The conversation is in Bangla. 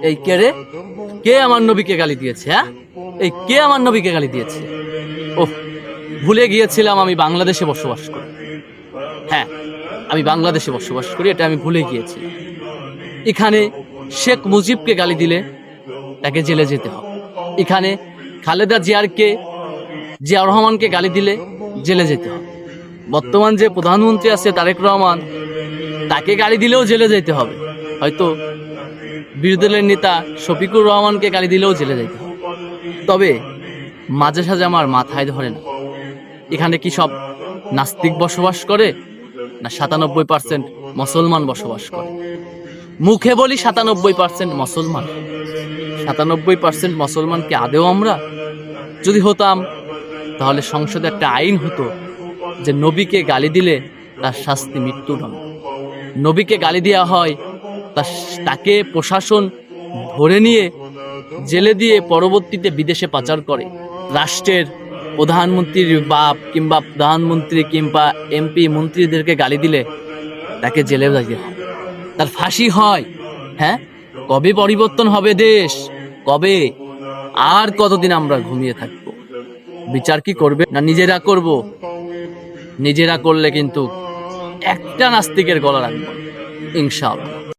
এই কে রে? কে আমার নবীকে গালি দিয়েছে? হ্যাঁ, এই কে আমার নবীকে গালি দিয়েছে? ওহ, ভুলে গিয়েছিলাম আমি বাংলাদেশে বসবাস করি। হ্যাঁ, আমি বাংলাদেশে বসবাস করি, এটা আমি ভুলে গিয়েছি। এখানে শেখ মুজিবকে গালি দিলে তাকে জেলে যেতে হবে। এখানে খালেদা জিয়াউর রহমানকে গালি দিলে জেলে যেতে হবে। বর্তমান যে প্রধানমন্ত্রী আছে তারেক রহমান, তাকে গালি দিলেও জেলে যেতে হবে। হয়তো বিরোধী দলের নেতা শফিকুর রহমানকে গালি দিলেও জেলে যেতে হবে। তবে মাঝে সাঝে আমার মাথায় ধরে না, এখানে কি সব নাস্তিক বসবাস করে, না 97% মুসলমান বসবাস করে? মুখে বলি 97% মুসলমান, 97% মুসলমানকে আদেও আমরা যদি হতাম, তাহলে সংসদে একটা আইন হতো যে নবীকে গালি দিলে তার শাস্তি মৃত্যুদণ্ড। নবীকে গালি দেওয়া হয়, তাকে প্রশাসন ধরে নিয়ে জেলে দিয়ে পরবর্তীতে বিদেশে পাচার করে। রাষ্ট্রের প্রধানমন্ত্রীর বাপ কিংবা প্রধানমন্ত্রী কিংবা এমপি মন্ত্রীদেরকে গালি দিলে তাকে জেলে যেতে হয়, তার ফাঁসি হয়। হ্যাঁ, কবে পরিবর্তন হবে দেশ? কবে? আর কতদিন আমরা ঘুমিয়ে থাকবো? বিচার কি করবে না নিজেরা করব? নিজেরা করলে কিন্তু একটা নাস্তিকের গলা রাখবো ইনশাআল্লাহ।